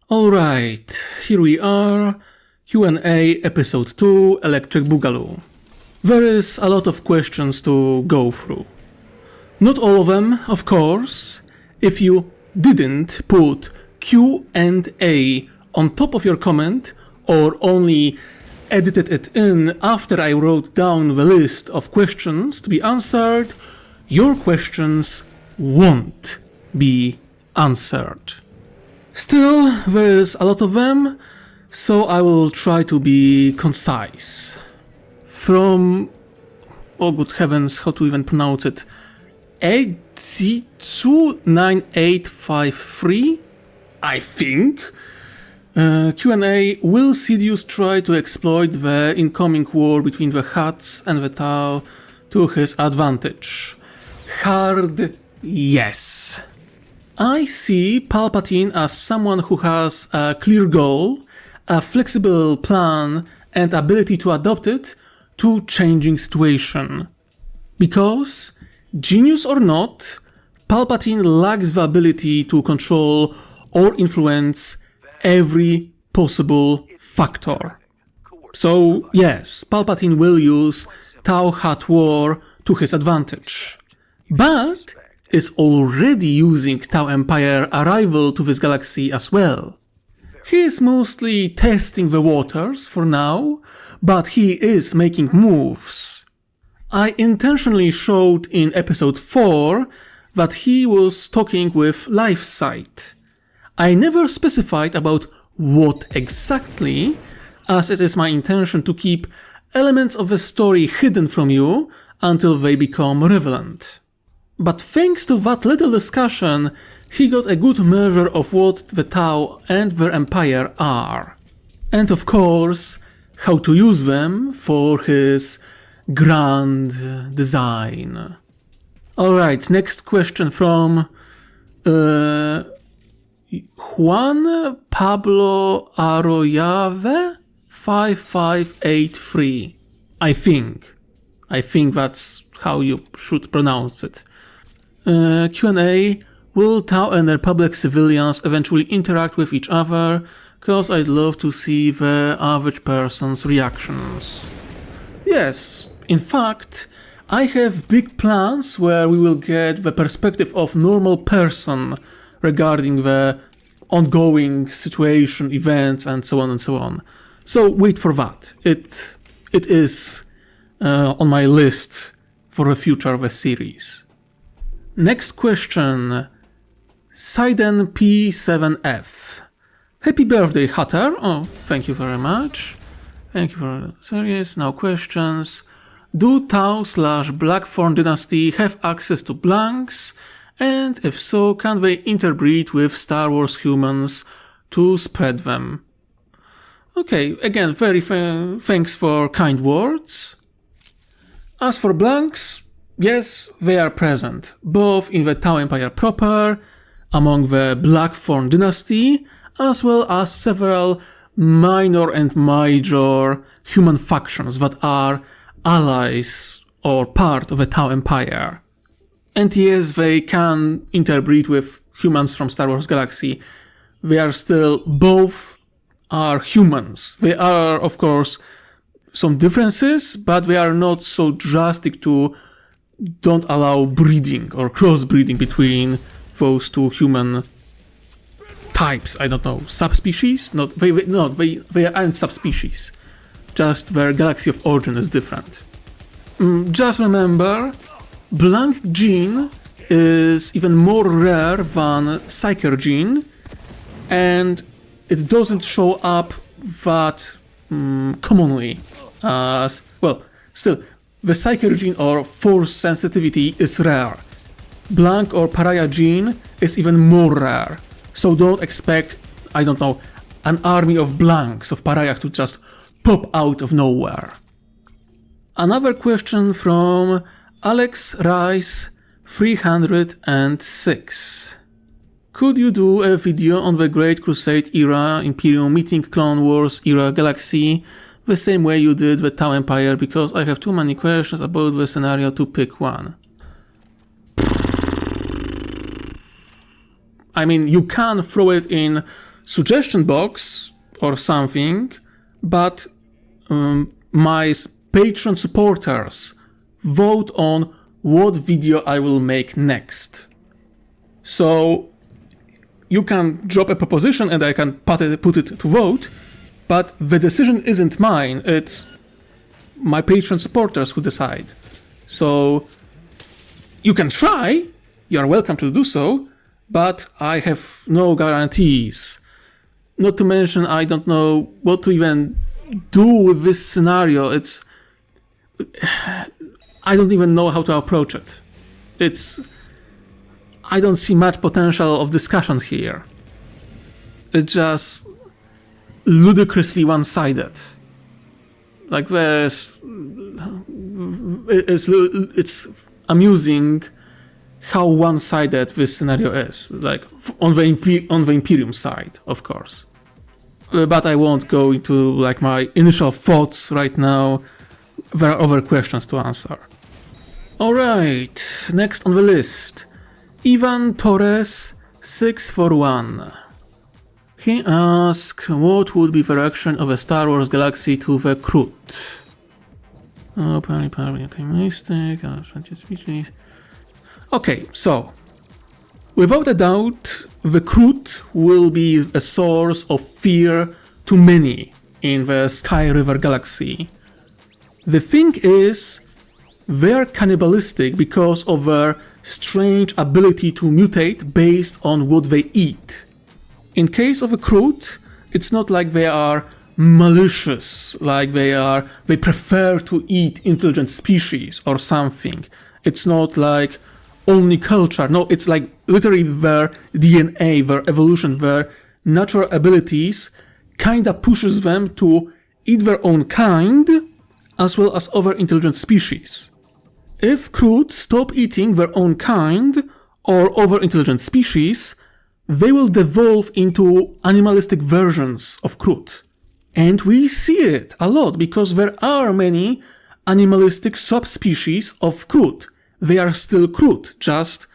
Alright, here we are, Q&A episode 2, Electric Boogaloo. There is a lot of questions to go through. Not all of them, of course. If you didn't put Q&A on top of your comment, or only edited it in after I wrote down the list of questions to be answered, your questions won't be answered. Still, there is a lot of them, so I will try to be concise. From, oh good heavens, how to even pronounce it, AZ29853, I think. Q&A, will Sidious try to exploit the incoming war between the Hutts and the Tau to his advantage? Hard yes. I see Palpatine as someone who has a clear goal, a flexible plan and ability to adapt it to changing situation. Because, genius or not, Palpatine lacks the ability to control or influence every possible factor. So yes, Palpatine will use Tau-Hutt war to his advantage. But is already using Tau Empire arrival to this galaxy as well. He is mostly testing the waters for now, but he is making moves. I intentionally showed in episode 4 that he was talking with LifeSight. I never specified about what exactly, as it is my intention to keep elements of the story hidden from you until they become relevant. But thanks to that little discussion, he got a good measure of what the Tau and their empire are. And of course, how to use them for his grand design. Alright, next question from Juan Pablo Arroyave 5583. I think that's how you should pronounce it. Q&A, will Tau and Republic civilians eventually interact with each other? Cause I'd love to see the average person's reactions. Yes, in fact, I have big plans where we will get the perspective of normal person regarding the ongoing situation, events, and so on and so on. So wait for that. It is on my list for the future of the series. Next question, Siden P7F. Happy birthday, Hutter. Oh, thank you very much. Thank you for the series. Now questions. Do Tau/Blackthorn Dynasty have access to blanks? And if so, can they interbreed with Star Wars humans to spread them? Okay, again, very thanks for kind words. As for blanks, yes, they are present, both in the Tau Empire proper, among the Blackthorn Dynasty, as well as several minor and major human factions that are allies or part of the Tau Empire. And yes, they can interbreed with humans from Star Wars Galaxy. They are still, both are humans. They are, of course, some differences, but they are not so drastic to don't allow breeding or crossbreeding between those two human types. I don't know, subspecies? They aren't subspecies. Just their galaxy of origin is different. Just remember, blank gene is even more rare than Psyker gene, and it doesn't show up that commonly as, well, still, the Psyker gene or force sensitivity is rare. Blank or pariah gene is even more rare. So don't expect, I don't know, an army of blanks, of pariah to just pop out of nowhere. Another question from Alex Rice 306. Could you do a video on the Great Crusade era, Imperium meeting Clone Wars era galaxy, the same way you did the Tau Empire, because I have too many questions about the scenario to pick one. I mean, you can throw it in suggestion box or something, but my Patreon supporters vote on what video I will make next. So you can drop a proposition and I can put it to vote, but the decision isn't mine, it's my Patreon supporters who decide. So you can try, you are welcome to do so, but I have no guarantees. Not to mention, I don't know what to even do with this scenario. I don't even know how to approach it. I don't see much potential of discussion here. It's just ludicrously one-sided. Like it's amusing how one-sided this scenario is. Like on the Imperium side, of course. But I won't go into like my initial thoughts right now. There are other questions to answer. Alright, next on the list. Ivan Torres 641. He asks, what would be the reaction of a Star Wars galaxy to the Kroot? Oh, probably okay, mistake, species. Okay, so, without a doubt, the Kroot will be a source of fear to many in the Sky River galaxy. The thing is, they're cannibalistic because of their strange ability to mutate based on what they eat. In case of a Kroot, it's not like they are malicious, like they prefer to eat intelligent species or something. It's not like only culture. No, it's like literally their DNA, their evolution, their natural abilities kinda pushes them to eat their own kind as well as other intelligent species. If Kroot stop eating their own kind or other intelligent species, they will devolve into animalistic versions of Kroot. And we see it a lot because there are many animalistic subspecies of Kroot. They are still Kroot, just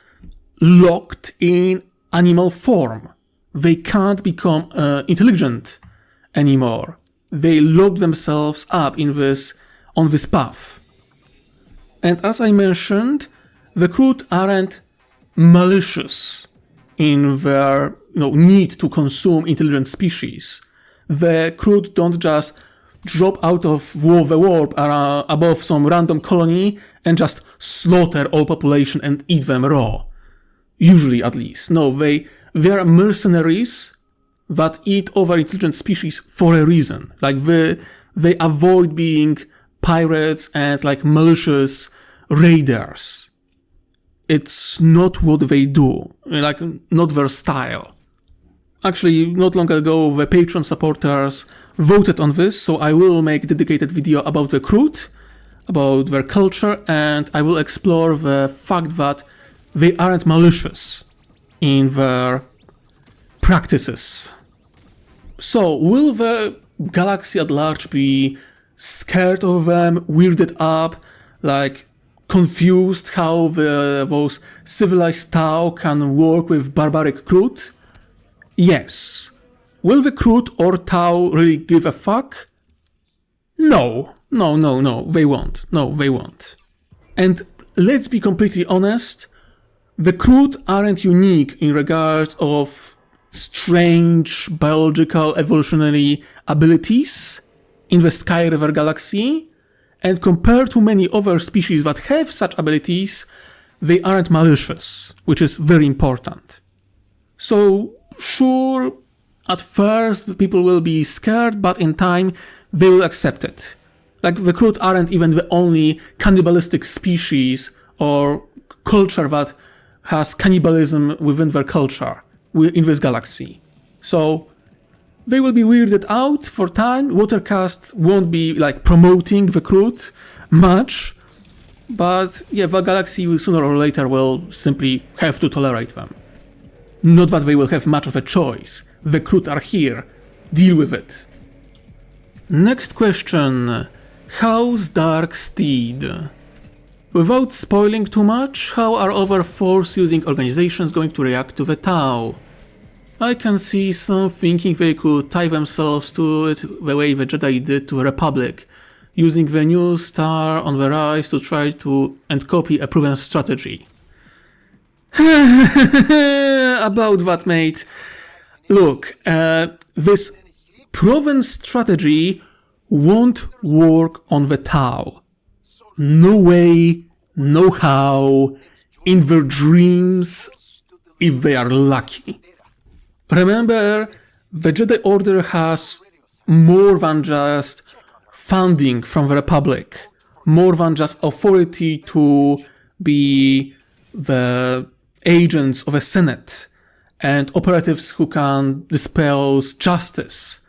locked in animal form. They can't become intelligent anymore. They lock themselves up on this path. And as I mentioned, the Kroot aren't malicious in their need to consume intelligent species. The Kroot don't just drop out of the warp above some random colony and just slaughter all population and eat them raw. Usually, at least. No, they are mercenaries that eat other intelligent species for a reason. Like they avoid being pirates and like malicious raiders. It's not what they do, like not their style. Actually, not long ago the Patreon supporters voted on this, so I will make a dedicated video about the Kroot, about their culture, and I will explore the fact that they aren't malicious in their practices. So, will the galaxy at large be scared of them, weirded up, like confused how those civilized Tau can work with barbaric Kroot? Yes. Will the Kroot or Tau really give a fuck? No, they won't. No, they won't. And let's be completely honest, the Kroot aren't unique in regards of strange biological evolutionary abilities in the Sky River galaxy, and compared to many other species that have such abilities, they aren't malicious, which is very important. So, sure, at first people will be scared, but in time they will accept it. Like the Kroot aren't even the only cannibalistic species or culture that has cannibalism within their culture in this galaxy. So they will be weirded out for time. Watercast won't be like promoting the Kroot much, but yeah, the galaxy will sooner or later will simply have to tolerate them. Not that they will have much of a choice. The Kroot are here. Deal with it. Next question. How's Dark Steed? Without spoiling too much, how are other Force-using organizations going to react to the Tau? I can see some thinking they could tie themselves to it the way the Jedi did to the Republic, using the new star on the rise to try to and copy a proven strategy. About that, mate. Look, this proven strategy won't work on the Tau. No way, no how, in their dreams, if they are lucky. Remember, the Jedi Order has more than just funding from the Republic, more than just authority to be the agents of a Senate and operatives who can espouse justice.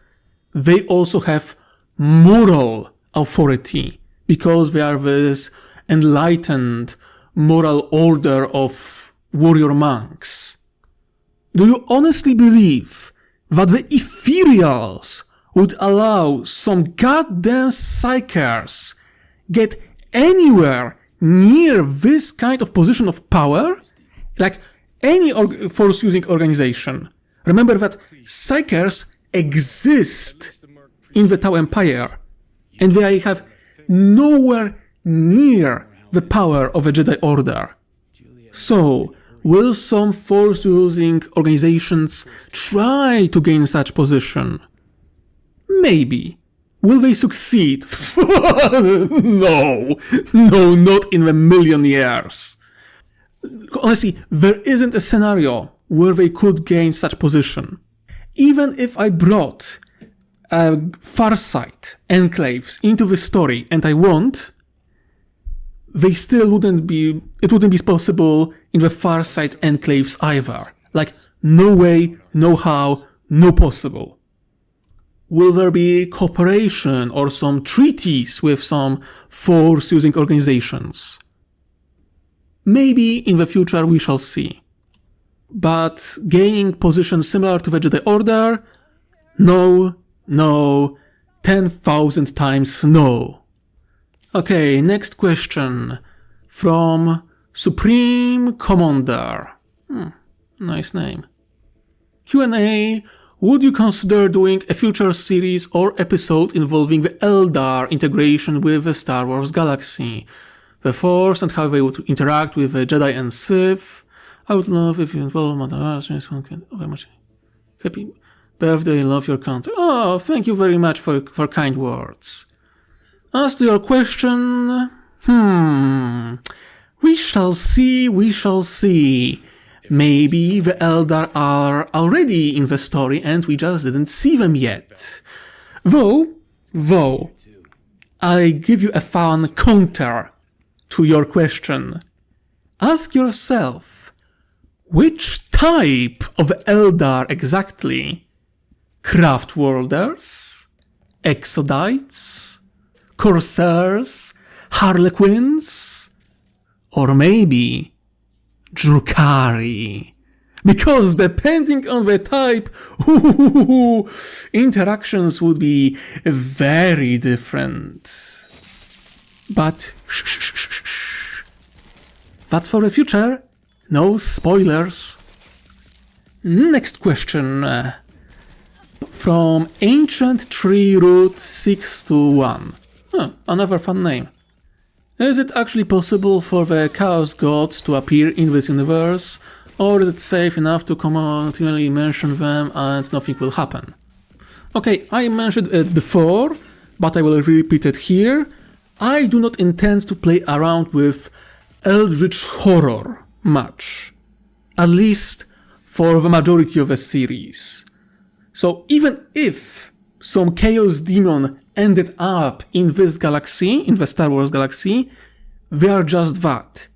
They also have moral authority because they are this enlightened moral order of warrior monks. Do you honestly believe that the Ethereals would allow some goddamn psychers get anywhere near this kind of position of power? Like any force-using organization. Remember that psychers exist in the Tau Empire, and they have nowhere near the power of the Jedi Order. So, will some force-using organizations try to gain such position? Maybe. Will they succeed? No, not in a million years. Honestly, there isn't a scenario where they could gain such position. Even if I brought Farsight enclaves into the story, and I won't, they still wouldn't be possible in the Farsight enclaves either. Like, no way, no how, no possible. Will there be cooperation or some treaties with some force-using organizations? Maybe in the future we shall see. But gaining positions similar to the Jedi Order? No, 10,000 times no. Okay, next question. From Supreme Commander. Nice name. Q&A. Would you consider doing a future series or episode involving the Eldar integration with the Star Wars galaxy, the Force and how they would interact with the Jedi and Sith? I would love if you involve very much. Happy birthday, love your country. Oh, thank you very much for kind words. As to your question, we shall see. Maybe the Eldar are already in the story and we just didn't see them yet. Though, I give you a fun counter to your question. Ask yourself, which type of Eldar exactly? Craftworlders? Exodites? Corsairs? Harlequins? Or maybe Drukari? Because depending on the type, interactions would be very different. But shh. That's for the future. No spoilers. Next question. From Ancient Tree Root 621. Another fun name. Is it actually possible for the Chaos Gods to appear in this universe, or is it safe enough to continually mention them and nothing will happen? Okay, I mentioned it before, but I will repeat it here. I do not intend to play around with Eldritch Horror much. At least for the majority of the series. So even if some Chaos Demon ended up in this galaxy, in the Star Wars galaxy, they are just that.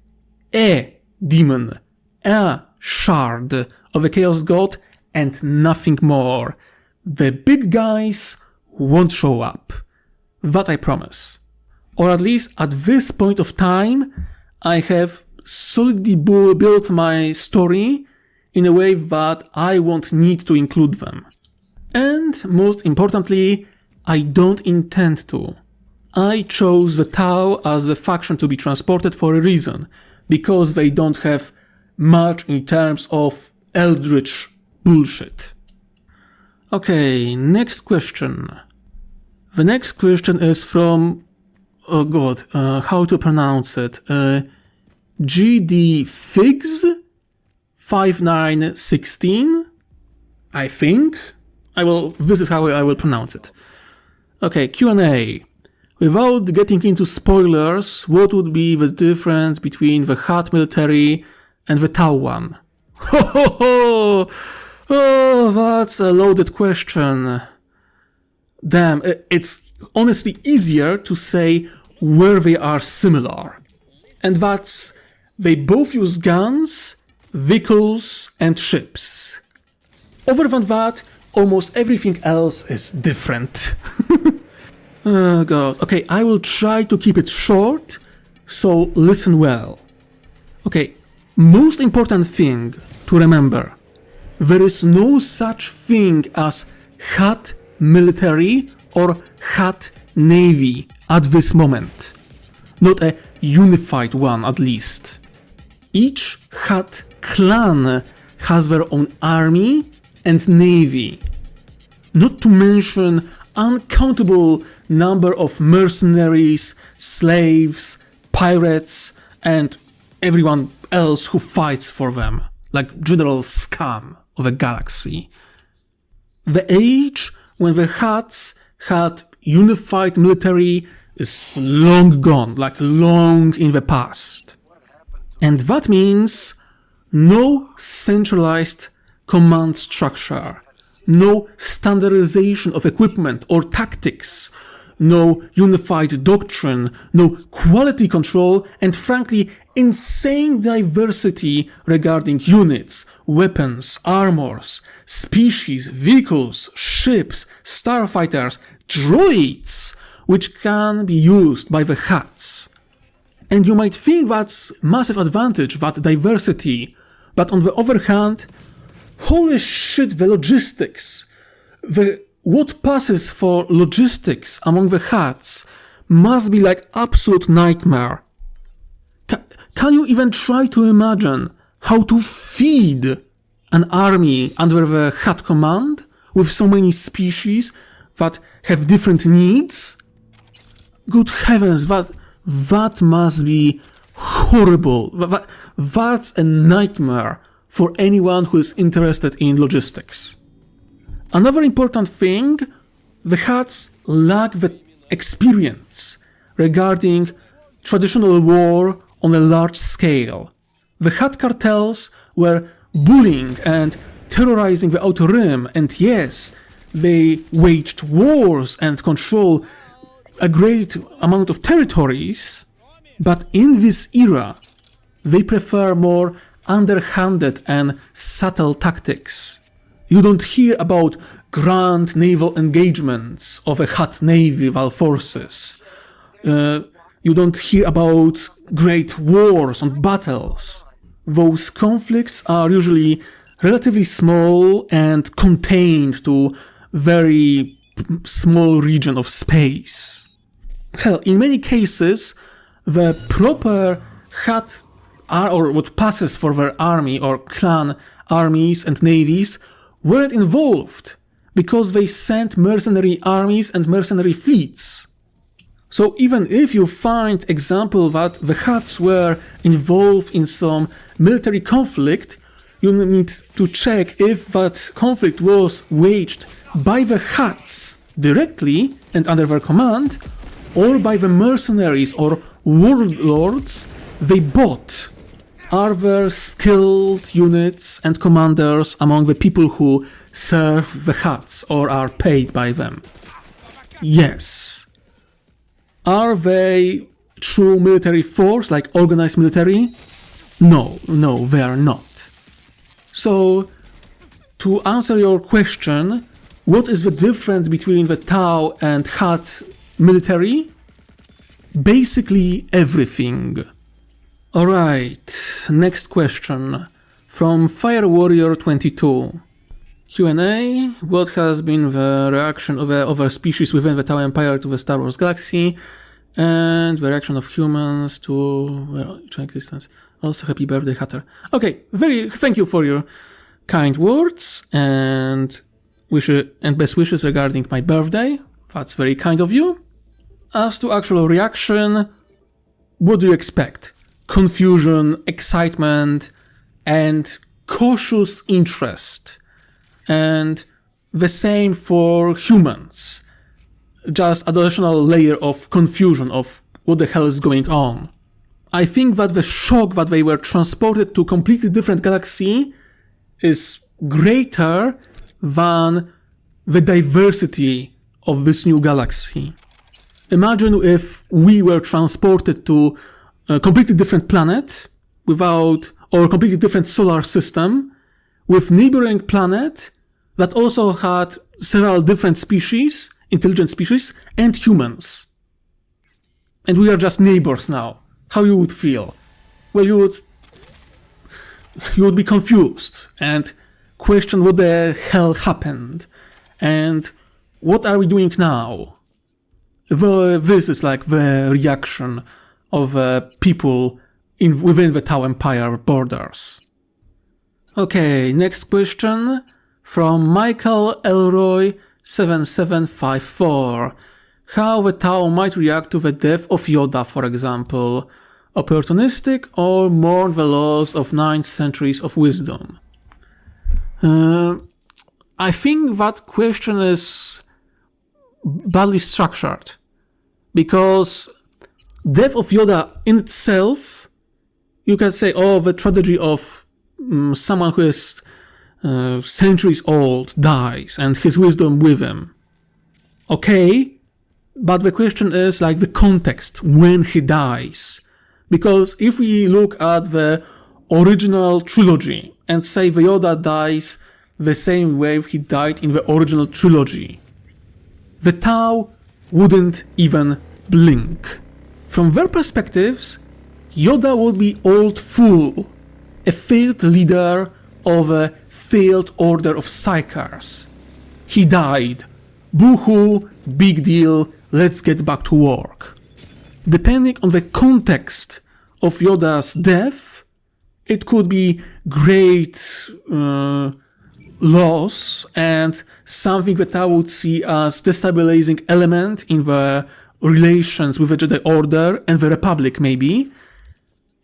A demon, a shard of a Chaos God, and nothing more. The big guys won't show up. That I promise. Or at least at this point of time, I have solidly built my story in a way that I won't need to include them. And most importantly, I don't intend to. I chose the Tau as the faction to be transported for a reason, because they don't have much in terms of eldritch bullshit. Okay, next question. The next question is from, oh god, how to pronounce it? GD Figs 5916, I think. This is how I will pronounce it. Okay, Q&A. Without getting into spoilers, what would be the difference between the Hutt military and the Tau one? Ho ho ho! Oh, that's a loaded question. Damn, it's honestly easier to say where they are similar. And that's, they both use guns, vehicles, and ships. Other than that, almost everything else is different. Oh god. Okay, I will try to keep it short, so listen well. Okay, most important thing to remember. There is no such thing as Hutt military or Hutt navy at this moment. Not a unified one, at least. Each Hutt clan has their own army and navy. Not to mention uncountable number of mercenaries, slaves, pirates, and everyone else who fights for them, like general scum of the galaxy. The age when the Hutts had unified military is long gone, like long in the past. And that means no centralized command structure, no standardization of equipment or tactics, no unified doctrine, no quality control, and frankly, insane diversity regarding units, weapons, armors, species, vehicles, ships, starfighters, droids, which can be used by the Hutts. And you might think that's massive advantage, that diversity, but on the other hand, holy shit, the logistics, what passes for logistics among the Hutts must be like absolute nightmare. Can you even try to imagine how to feed an army under the Hutt command with so many species that have different needs? Good heavens, that must be horrible. That's a nightmare for anyone who is interested in logistics. Another important thing, the Hutts lack the experience regarding traditional war on a large scale. The Hutt cartels were bullying and terrorizing the Outer Rim, and yes, they waged wars and controlled a great amount of territories, but in this era, they prefer more underhanded and subtle tactics. You don't hear about grand naval engagements of a Hutt naval forces. You don't hear about great wars and battles. Those conflicts are usually relatively small and contained to very small region of space. Hell, in many cases, the proper Hutt or what passes for their army or clan armies and navies weren't involved because they sent mercenary armies and mercenary fleets. So even if you find example that the Hutts were involved in some military conflict, you need to check if that conflict was waged by the Hutts directly and under their command, or by the mercenaries or warlords they bought. Are there skilled units and commanders among the people who serve the Hutts or are paid by them? Yes. Are they true military force, like organized military? No, they are not. So, to answer your question, what is the difference between the Tau and Hutt military? Basically everything. Alright, next question. From Fire Warrior 22. Q&A. What has been the reaction of the other species within the Tau Empire to the Star Wars galaxy? And the reaction of humans to each existence. Also, happy birthday, Hatter. Okay, thank you for your kind words. and best wishes regarding my birthday. That's very kind of you. As to actual reaction, what do you expect? Confusion, excitement, and cautious interest. And the same for humans. Just additional layer of confusion of what the hell is going on. I think that the shock that they were transported to a completely different galaxy is greater than the diversity of this new galaxy. Imagine if we were transported to a completely different planet or a completely different solar system with neighboring planet that also had several different species, intelligent species, and humans. And we are just neighbors now. How you would feel? Well, you would be confused and question what the hell happened and what are we doing now? This is like the reaction of people within the Tau Empire borders. Okay, next question from Michael Elroy 7754. How the Tau might react to the death of Yoda, for example. Opportunistic or mourn the loss of 9 centuries of wisdom? I think that question is badly structured. Because death of Yoda in itself, you can say, oh, the tragedy of someone who is centuries old dies and his wisdom with him. Okay. But the question is like the context when he dies. Because if we look at the original trilogy and say the Yoda dies the same way he died in the original trilogy, the Tau wouldn't even blink. From their perspectives, Yoda would be old fool, a failed leader of a failed order of psychers. He died. Boo-hoo, big deal. Let's get back to work. Depending on the context of Yoda's death, it could be great loss and something that I would see as destabilizing element in the relations with the Jedi Order and the Republic maybe.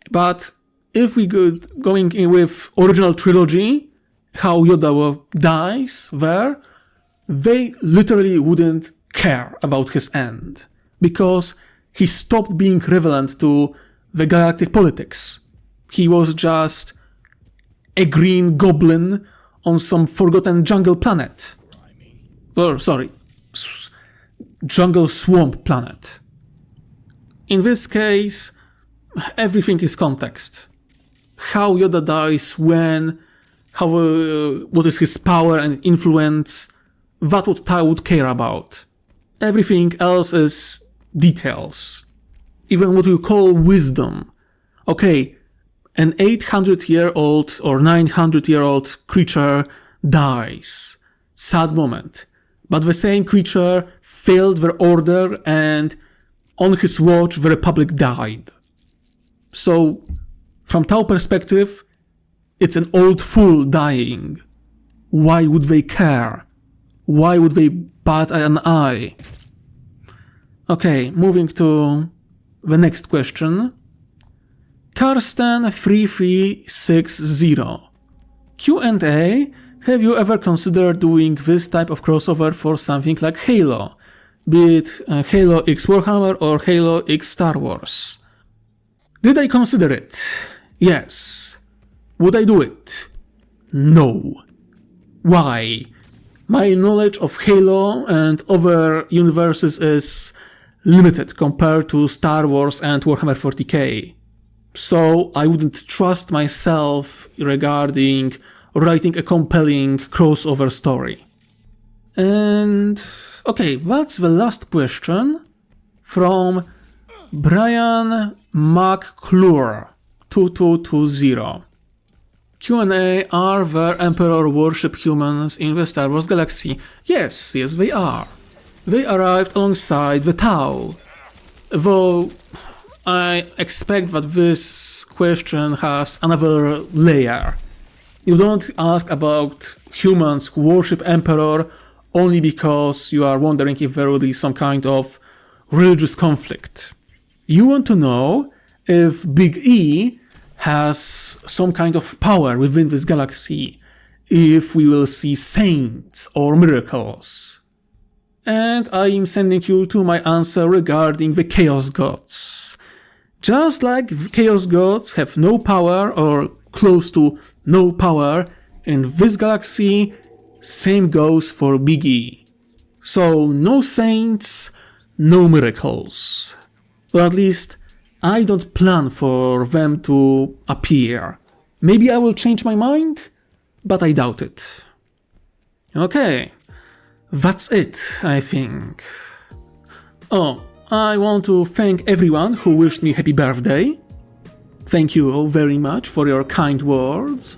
But if we going in with original trilogy, how Yoda dies there, they literally wouldn't care about his end, because he stopped being relevant to the galactic politics. He was just a green goblin on some forgotten jungle planet. Jungle swamp planet. In this case, everything is context. How Yoda dies, when, what is his power and influence, that's what Tau would care about. Everything else is details. Even what you call wisdom. Okay, an 800-year-old or 900-year-old creature dies. Sad moment. But the same creature failed their order and on his watch the Republic died. So, from Tau perspective, it's an old fool dying. Why would they care? Why would they bat an eye? Okay, moving to the next question. Karsten3360. Q&A. Have you ever considered doing this type of crossover for something like Halo? Be it Halo X Warhammer or Halo X Star Wars? Did I consider it? Yes. Would I do it? No. Why? My knowledge of Halo and other universes is limited compared to Star Wars and Warhammer 40k. So I wouldn't trust myself regarding writing a compelling crossover story. And okay, that's the last question from Brian McClure 2220. Q&A. Are there Emperor worship humans in the Star Wars galaxy? Yes, they are. They arrived alongside the Tau. Though I expect that this question has another layer. You don't ask about humans who worship Emperor only because you are wondering if there will be some kind of religious conflict. You want to know if Big E has some kind of power within this galaxy, if we will see saints or miracles. And I am sending you to my answer regarding the Chaos Gods. Just like the Chaos Gods have no power or close to no power in this galaxy, same goes for Big E. So no saints, no miracles. Or at least I don't plan for them to appear. Maybe I will change my mind, but I doubt it. Okay, that's it, I think. Oh, I want to thank everyone who wished me happy birthday. Thank you very much for your kind words.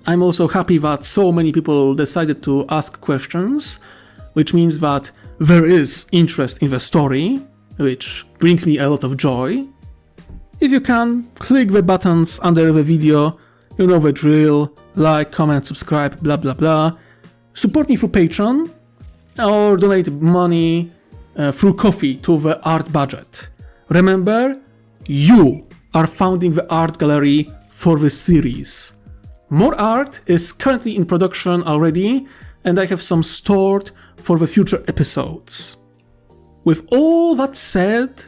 I'm also happy that so many people decided to ask questions, which means that there is interest in the story, which brings me a lot of joy. If you can, click the buttons under the video, you know the drill, like, comment, subscribe, blah blah blah. Support me through Patreon, or donate money through Ko-fi to the art budget. Remember, you are founding the art gallery for this series. More art is currently in production already, and I have some stored for the future episodes. With all that said,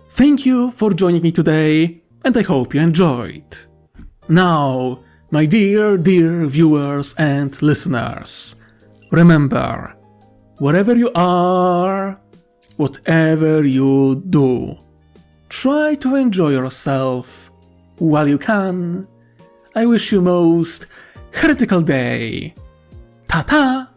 thank you for joining me today, and I hope you enjoyed. Now, my dear viewers and listeners, remember, wherever you are, whatever you do, try to enjoy yourself while you can. I wish you most heretical day. Ta-ta!